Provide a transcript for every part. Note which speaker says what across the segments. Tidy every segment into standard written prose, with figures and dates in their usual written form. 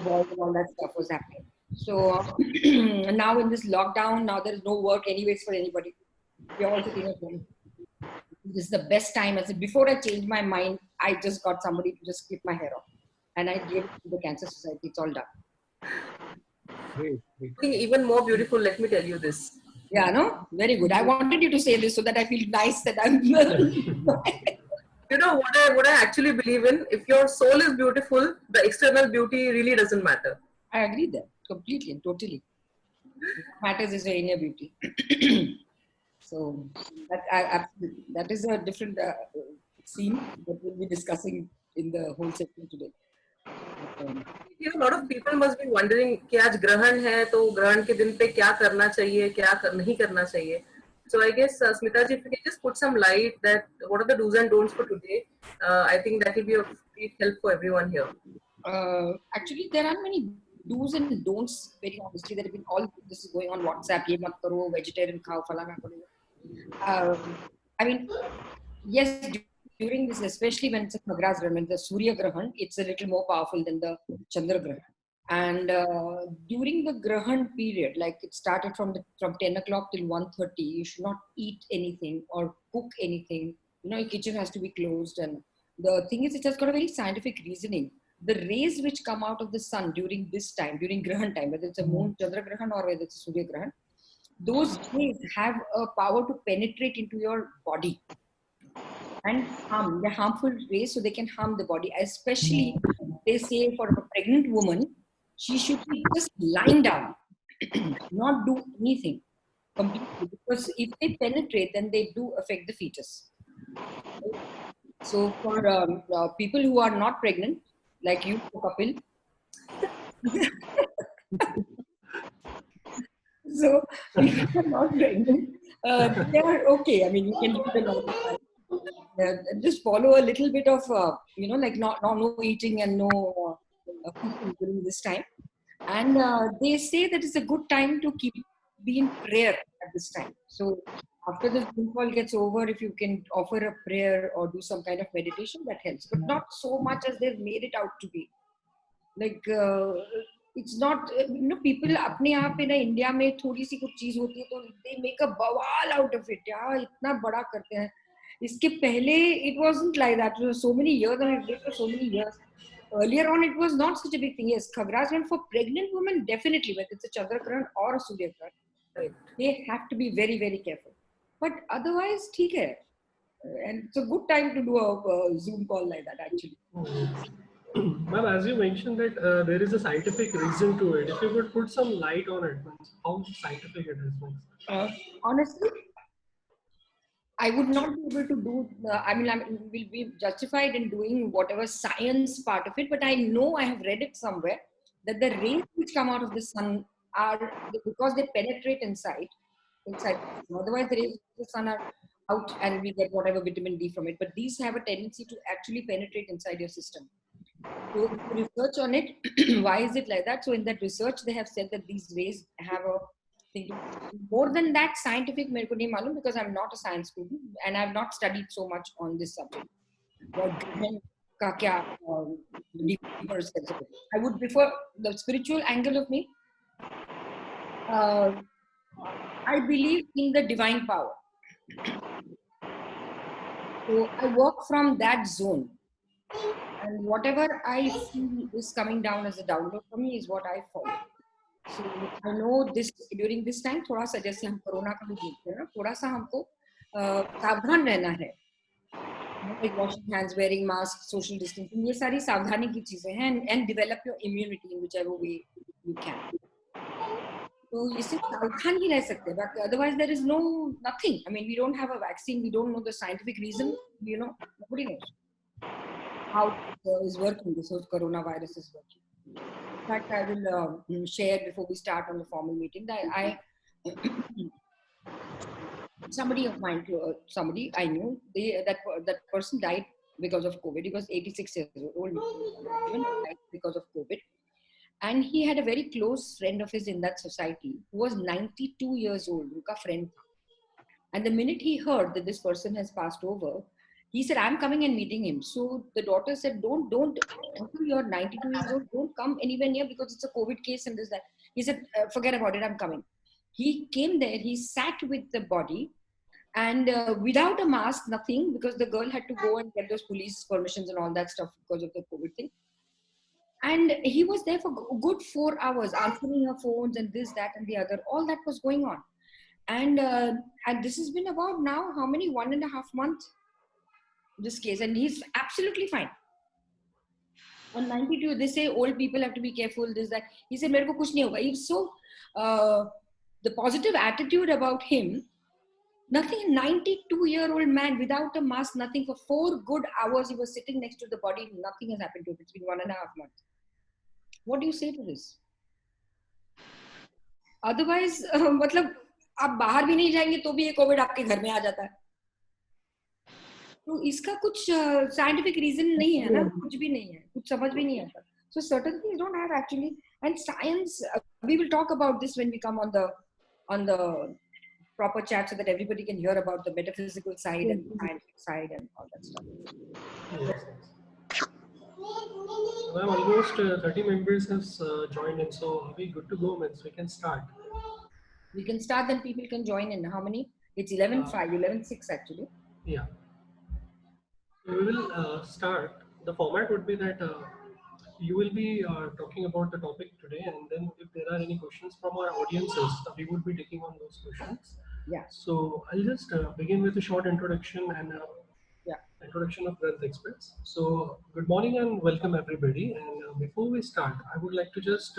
Speaker 1: balls and all that stuff was happening. So now in this lockdown, now there is no work anyways for anybody. We're all sitting at home. This is the best time. I said, before I changed my mind, I just got somebody to just clip my hair off. And I gave it to the Cancer Society. It's all done.
Speaker 2: Great.
Speaker 3: Even more beautiful, let me tell you this.
Speaker 1: Yeah, no? Very good. I wanted you to say this so that I feel nice that I'm...
Speaker 3: You know what I actually believe in? If your soul is beautiful, the external beauty really doesn't matter.
Speaker 1: I agree there. Completely and totally. What matters is your inner beauty. So absolutely. That is a different scene that we'll be discussing in the whole session today.
Speaker 3: You know, a lot of people must be wondering कि आज ग्रहण है तो ग्रहण के दिन पे क्या करना चाहिए नहीं करना चाहिए. So I guess Smita ji, if you can just put some light that what are the do's and don'ts for today, I think that will be of great help for everyone here.
Speaker 1: Actually, there aren't many do's and don'ts. Very honestly, there have been all this is going on WhatsApp. Ye mat karo, vegetarian khao, falana karo. I mean, yes. During this, especially when it's a Khagras Grahan, the Surya Grahan, it's a little more powerful than the Chandra Grahan. And during the Grahan period, like it started from 10 o'clock till 1:30, you should not eat anything or cook anything. You know, your kitchen has to be closed. And the thing is, it has got a very scientific reasoning. The rays which come out of the sun during this time, during Grahan time, whether it's a moon Chandra Grahan or whether it's a Surya Grahan, those rays have a power to penetrate into your body and harm. They're harmful rays, so they can harm the body. Especially, they say for a pregnant woman, she should be just lying down, not do anything completely. Because if they penetrate, then they do affect the fetus. So for people who are not pregnant, like you, Kapil, so if you're not pregnant, they are okay. I mean, you can live a normal life. Just follow a little bit of, like no eating and no cooking during this time. And they say that it's a good time to be in prayer at this time. So after the Zoom call gets over, if you can offer a prayer or do some kind of meditation, that helps. But not so much as they've made it out to be. Like, it's not, people अपने आप in India में थोड़ी सी कुछ चीज होती है तो they make a bawal out of it. यार इतना बड़ा करते हैं. इसके पहले it wasn't like that. It was so many years and it did for so many years. Earlier on, it was not such a big thing. Yes, Khagras Grahan for pregnant women, definitely, whether it's a Chandra Grahan or a Surya Grahan, right, they have to be very, very careful. But otherwise, theek hai. And it's a good time to do a Zoom call like that, actually.
Speaker 2: Ma'am, as you mentioned that there is a scientific reason to it. If you could put some light on it, how scientific it is.
Speaker 1: Honestly, I would not be able to do, will be justified in doing whatever science part of it, but I know I have read it somewhere that the rays which come out of the sun are, because they penetrate inside. Otherwise, the rays of the sun are out and we get whatever vitamin D from it. But these have a tendency to actually penetrate inside your system. So research on it, why is it like that? So in that research, they have said that these rays have a thing. More than that, scientific मेरे को नहीं मालूम because I'm not a science student and I've not studied so much on this subject. But का क्या deeper steps of it. I would prefer the spiritual angle of me. I believe in the divine power. So I work from that zone. And whatever I feel is coming down as a download for me is what I follow. So I know this during this time थोड़ा सा जैसे हम corona का भी देखते हैं ना थोड़ा सा हमको सावधान रहना है. Like washing hands, wearing masks, social distancing, ये सारी सावधानी की चीजें हैं and develop your immunity in whichever way you can. तो इससे सावधान ही रह सकते हैं. But otherwise there is nothing. I mean, we don't have a vaccine. We don't know the scientific reason. Nobody knows how it is working. This coronavirus is working. In fact, I will share before we start on the formal meeting that somebody of mine, somebody I knew, that person died because of COVID. He was 86 years old. Died because of COVID. And he had a very close friend of his in that society who was 92 years old, unka friend. And the minute he heard that this person has passed over, He said, I'm coming and meeting him. So the daughter said, don't, until you're 92 years old, don't come anywhere near because it's a COVID case and this, that. He said, forget about it, I'm coming. He came there, he sat with the body and without a mask, nothing, because the girl had to go and get those police permissions and all that stuff because of the COVID thing. And he was there for good 4 hours, answering her phones and this, that, and the other. All that was going on. And this has been about now, how many, 1.5 months, this case. And he's absolutely fine. On 92, they say old people have to be careful, this, that. He said, Mere ko kuch nahi hoga. He's so, the positive attitude about him, nothing, 92-year-old man without a mask, nothing, for 4 good hours, he was sitting next to the body, nothing has happened to him. It's been 1.5 months. What do you say to this? Otherwise, मतलब आप बाहर भी नहीं जाएंगे तो भी ये Covid आपके घर में आ जाता है. तो इसका कुछ साइंटिफिक रीजन नहीं है ना, कुछ भी नहीं है, कुछ समझ भी नहीं आता. So certain things don't have actually, and science, we will talk about this when we come on the proper chat so that everybody can hear about the metaphysical side and the scientific side and all that stuff.
Speaker 2: Yes. Well, almost 30 members have joined in, so are we good to go, means we can start?
Speaker 1: We can start, then people can join in. How many? It's 11:05, 11:06 actually.
Speaker 2: Yeah. We will start. The format would be that you will be talking about the topic today, and then if there are any questions from our audiences, we would be taking on those questions.
Speaker 1: Yeah.
Speaker 2: So I'll just begin with a short introduction and introduction of Grantha Express. So good morning and welcome everybody. And before we start, I would like to just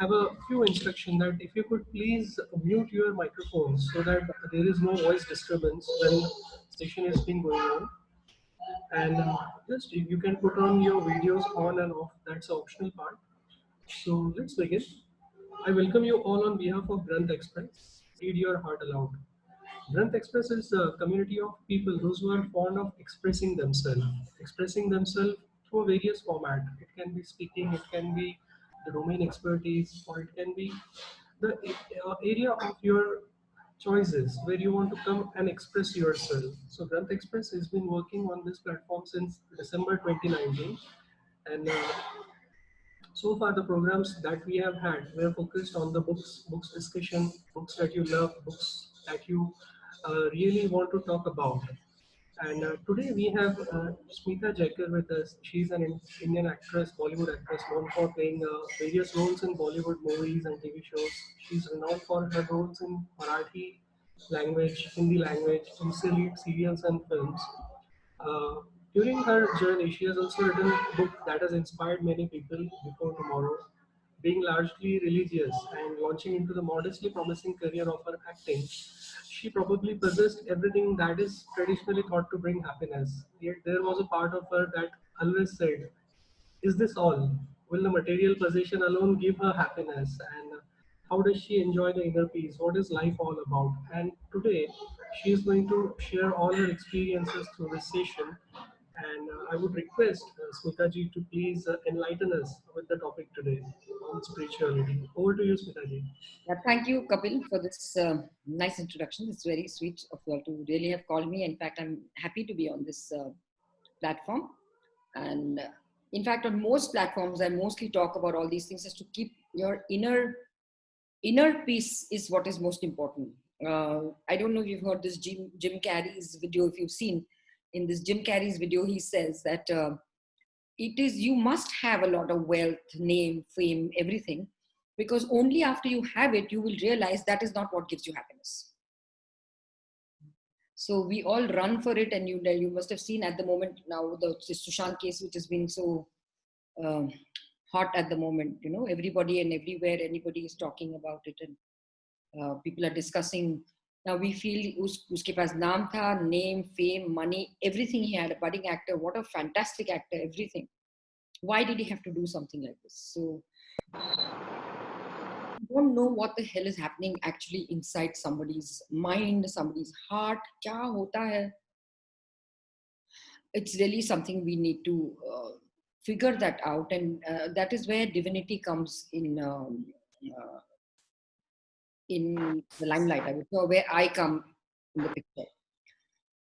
Speaker 2: have a few instructions that if you could please mute your microphones so that there is no voice disturbance when session is being going on. And just you can put on your videos on and off, that's the optional part. So let's begin. I welcome you all on behalf of Grantha Express. Read your heart aloud. Grantha Express is a community of people those who are fond of expressing themselves through various formats. It can be speaking, it can be the domain expertise, or it can be the area of your choices where you want to come and express yourself. So Grantha Express has been working on this platform since December 2019, and so far the programs that we have had were focused on the books discussion, books that you love, books that you really want to talk about. And today we have Smita Jayakar with us. She's an Indian actress, Bollywood actress, known for playing various roles in Bollywood movies and TV shows. She's renowned for her roles in Marathi language, Hindi language, serials and films. Uh, During her journey, she has also written a book that has inspired many people before tomorrow. Being largely religious and launching into the modestly promising career of her acting, she probably possessed everything that is traditionally thought to bring happiness. Yet there was a part of her that always said, is this all? Will the material possession alone give her happiness? And how does she enjoy the inner peace? What is life all about? And today, she is going to share all her experiences through this session. And I would request Smita ji to please enlighten us with the topic today on spirituality. Over to you, Smita ji.
Speaker 1: Yeah, thank you, Kapil, for this nice introduction. It's very sweet of you all to really have called me. In fact, I'm happy to be on this platform. And in fact, on most platforms, I mostly talk about all these things, is to keep your inner peace is what is most important. I don't know if you've heard this Jim Carrey's video. If you've seen in this Jim Carrey's video, he says that it is, you must have a lot of wealth, name, fame, everything, because only after you have it, you will realize that is not what gives you happiness. So we all run for it, and you must have seen at the moment now the Sushant case, which has been so hot at the moment. You know, everybody and everywhere, anybody is talking about it, and people are discussing. Now we feel uske paas naam tha, name, fame, money, everything he had. A budding actor, what a fantastic actor, everything. Why did he have to do something like this? So don't know what the hell is happening actually inside somebody's mind, somebody's heart. Kya hota hai? It's really something we need to figure that out, and that is where divinity comes in the limelight. I would say where I come in the picture.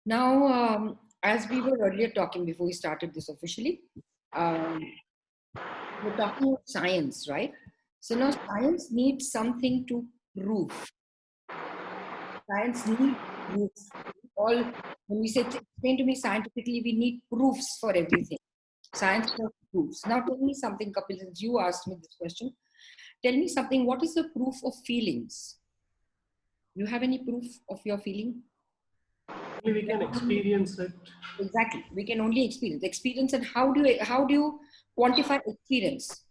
Speaker 1: Now, as we were earlier talking before we started this officially, we're talking about science, right? So now science needs something to prove. Science needs proof. All when we say explain to me scientifically, we need proofs for everything. Science has proofs. Now tell me something, Kapil, since you asked me this question. Tell me something. What is the proof of feelings? You have any proof of your feeling?
Speaker 2: Only we can experience it.
Speaker 1: Exactly. We can only experience, and how do you quantify experience?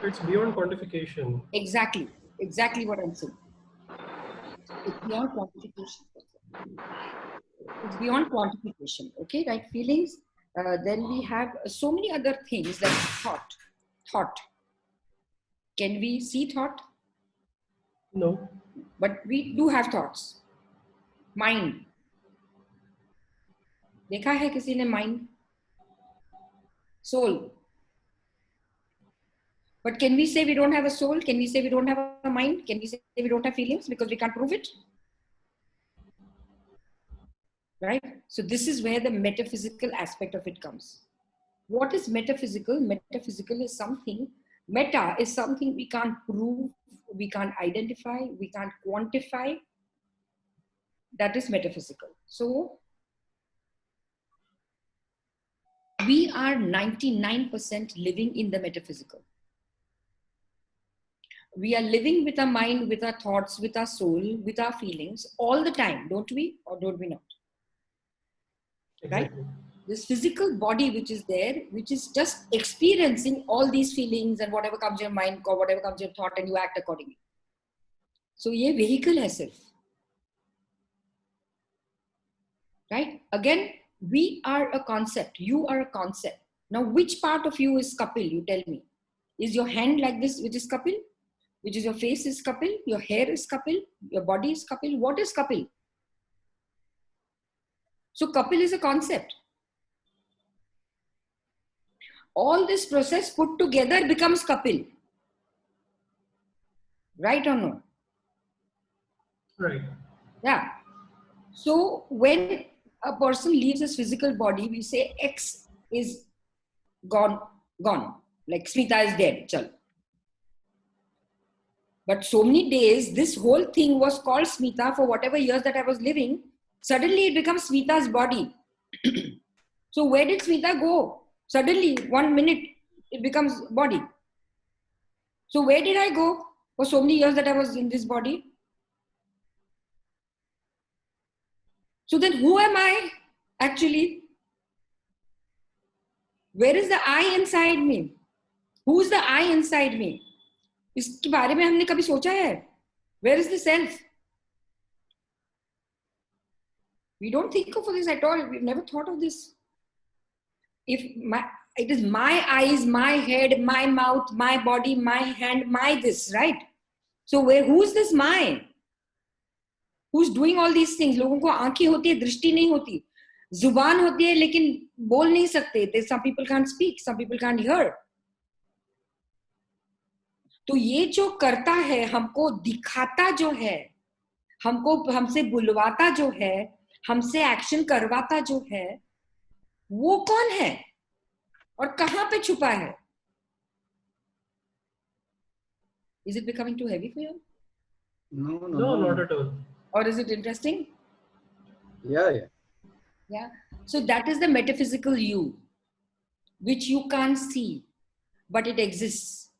Speaker 2: It's beyond quantification.
Speaker 1: Exactly what I'm saying. It's beyond quantification. It's beyond quantification. Okay, right? Feelings. Then we have so many other things like thought. Can we see thought?
Speaker 2: No.
Speaker 1: But we do have thoughts. Mind. देखा है किसी ने mind? Soul. But can we say we don't have a soul? Can we say we don't have a mind? Can we say we don't have feelings because we can't prove it? Right? So this is where the metaphysical aspect of it comes. What is metaphysical? Metaphysical is something, meta is something we can't prove, we can't identify, we can't quantify. That is metaphysical. So we are 99% living in the metaphysical. We are living with our mind, with our thoughts, with our soul, with our feelings all the time, don't we? Or don't we not?
Speaker 2: Exactly.
Speaker 1: Right? This physical body which is there, which is just experiencing all these feelings and whatever comes your mind or whatever comes your thought, and you act accordingly. So ये vehicle है सिर्फ. Right? Again, we are a concept. You are a concept. Now, which part of you is Kapil? You tell me. Is your hand like this, which is Kapil? Which is your face is Kapil? Your hair is Kapil? Your body is Kapil? What is Kapil? So Kapil is a concept. All this process put together becomes Kapil. Right or no?
Speaker 2: Right.
Speaker 1: Yeah. So when a person leaves his physical body, we say X is gone. Like Smita is dead. Chal. But so many days, this whole thing was called Smita for whatever years that I was living. Suddenly it becomes Smita's body. So where did Smita go? Suddenly, 1 minute, it becomes body. So where did I go for so many years that I was in this body? So then who am I actually? Where is the I inside me? Who's the I inside me? इसके बारे में हमने कभी सोचा है? Where is the self? We don't think of this at all. We've never thought of this. It is my eyes, my head, my mouth, my body, my hand, my this, right? So who's this my? Who's doing all these things? लोगों को आंखें होती है, दृष्टि नहीं होती, जुबान होती है लेकिन बोल नहीं सकते. Some people can't speak, some people can't hear. तो ये जो करता है, हमको दिखाता जो है, हमको हमसे बुलवाता जो है, हमसे एक्शन करवाता जो है, वो कौन है और कहां पे छुपा है? Is it becoming too heavy for you?
Speaker 2: No, not at all.
Speaker 1: Or is it interesting?
Speaker 4: Yeah.
Speaker 1: So that is the metaphysical you, which you can't see, but it exists.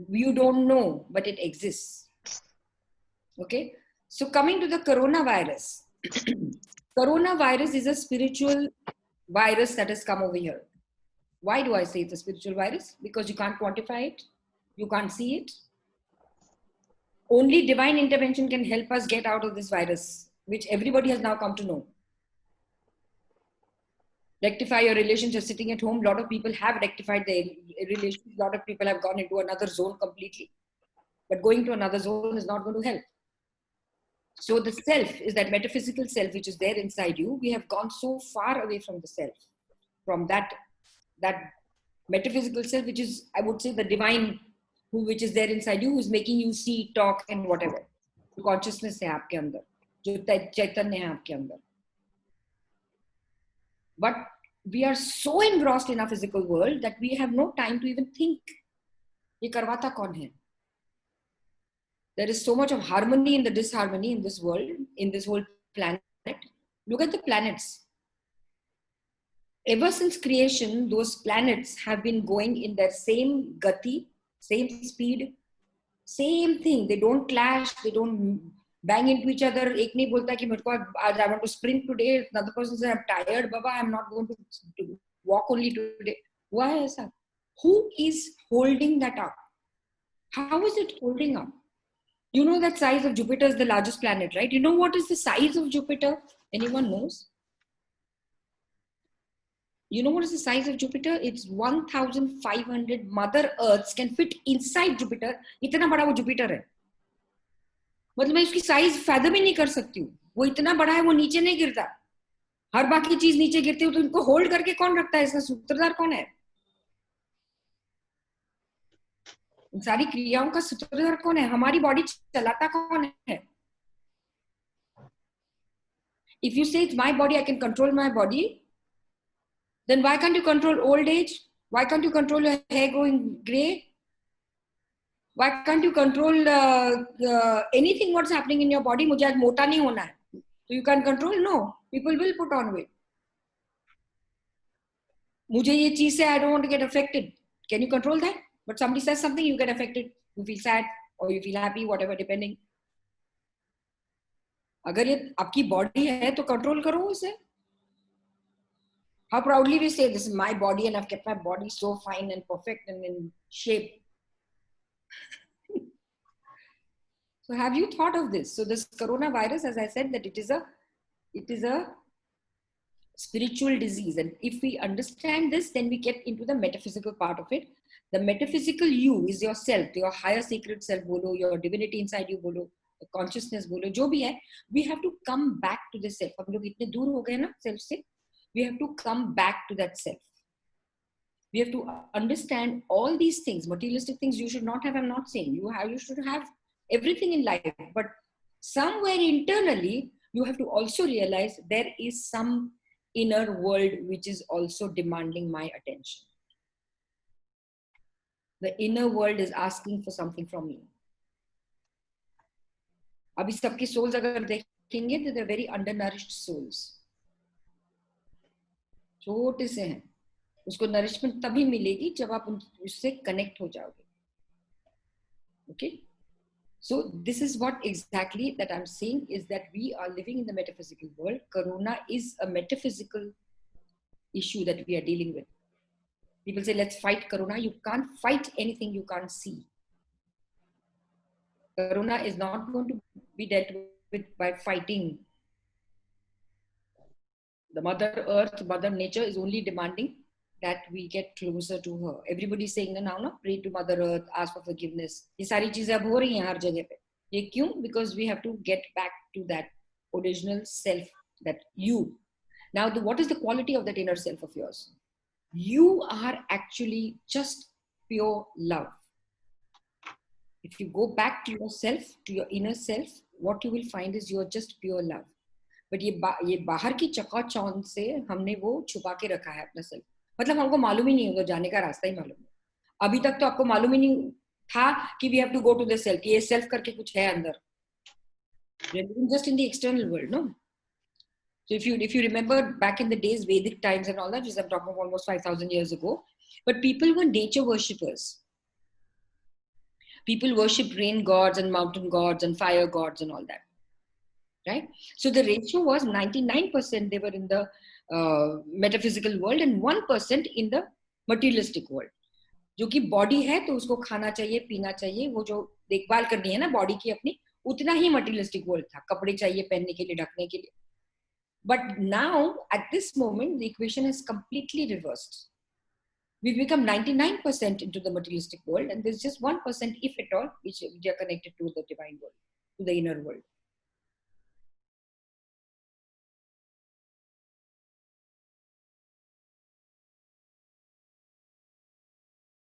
Speaker 1: You don't know, but it exists. Okay. So coming to the coronavirus. Coronavirus is a spiritual virus that has come over here. Why do I say it's a spiritual virus? Because you can't quantify it. You can't see it. Only divine intervention can help us get out of this virus, which everybody has now come to know. Rectify your relationship. Sitting at home, a lot of people have rectified their relations. A lot of people have gone into another zone completely. But going to another zone is not going to help. So the self is that metaphysical self which is there inside you. We have gone so far away from the self, from that metaphysical self, which is, I would say, the divine who which is there inside you, who is making you see, talk, and whatever. जो consciousness है आपके अंदर, जो चैतन्य है आपके अंदर. But we are so engrossed in our physical world that we have no time to even think. Ye karwata kaun hai? There is so much of harmony in the disharmony in this world, in this whole planet. Look at the planets. Ever since creation, those planets have been going in their same gati, same speed, same thing. They don't clash, they don't bang into each other. Ek nahi bolta ki mereko aaj I want to sprint today. Another person says I'm tired, Baba, I'm not going to walk only today. Why is that? Who is holding that up? How is it holding up? You know that size of Jupiter is the largest planet, right? You know what is the size of Jupiter? Anyone knows? You know what is the size of Jupiter? It's 1,500 Mother Earths can fit inside Jupiter. इतना बड़ा वो Jupiter है. मतलब मैं उसकी size fathom ही नहीं कर सकती हूँ. वो इतना बड़ा है, वो नीचे नहीं गिरता. हर बाकी चीज नीचे गिरती है, तो इनको hold करके कौन रखता है? इसका सूत्रधार कौन है? इन सारी क्रियाओं का सूत्रधार कौन है? हमारी बॉडी चलाता कौन है? If you say it's my body, I can control my body, then why can't you control old age? Why can't you control your hair going gray? Why can't you control anything what's happening in your body? मुझे आज मोटा नहीं होना है. So you can't control? No. People will put on weight. मुझे ये चीज से I don't want to get affected. Can you control that? But somebody says something, you get affected. You feel sad or you feel happy, whatever, depending. अगर ये आपकी body है तो control करो उसे. How proudly we say, this is my body and I've kept my body so fine and perfect and in shape. So have you thought of this? So this coronavirus, as I said, that it is a spiritual disease. And if we understand this, then we get into the metaphysical part of it. The metaphysical you is yourself, your higher sacred self, bolo, your divinity inside you, bolo, the consciousness, bolo, jo bhi hai. We have to come back to the self. Hum log itne dur ho gaye na self se. We have to come back to that self. We have to understand all these things, materialistic things you should not have. I'm not saying you should have everything in life, but somewhere internally, you have to also realize there is some inner world which is also demanding my attention. The inner world is asking for something from me. अभी सबकी souls अगर देखेंगे, they're very undernourished souls. छोटे से हैं. उसको nourishment तभी मिलेगी जब आप उससे कनेक्ट हो जाओगे. Okay? So this is what exactly that I'm saying is that we are living in the metaphysical world. Corona is a metaphysical issue that we are dealing with. People say, let's fight Corona. You can't fight anything you can't see. Corona is not going to be dealt with by fighting. The Mother Earth, Mother Nature is only demanding that we get closer to her. Everybody is saying now, pray to Mother Earth, ask for forgiveness. ये सारी चीजें अब हो रही हैं हर जगह पे. ये क्यों? Because we have to get back to that original self, that you. Now, what is the quality of that inner self of yours? You are actually just pure love. If you go back to yourself, to your inner self, what you will find is you are just pure love. But ये बाहर की चकाचौंध से हमने वो छुपा के रखा है अपना सेल्फ. मतलब हमको मालूम ही नहीं होगा, जाने का रास्ता ही मालूम है. अभी तक तो आपको मालूम ही नहीं था कि we have to go to the self, कि ये self करके कुछ है अंदर. We're living just in the external world, no? So if you remember back in the days, Vedic times and all that, which I'm talking of almost 5,000 years ago, but people were nature worshippers. People worship rain gods and mountain gods and fire gods and all that. Right? So the ratio was 99% they were in the metaphysical world and 1% in the materialistic world. जो कि body है तो उसको खाना चाहिए, पीना चाहिए, वो जो देखभाल करनी है ना body की अपनी, उतना ही materialistic world था. कपड़े चाहिए पहनने के लिए, ढकने के लिए. But now at this moment the equation is completely reversed. We've become 99% into the materialistic world and there's just 1%, if at all, which are connected to the divine world, to the inner world.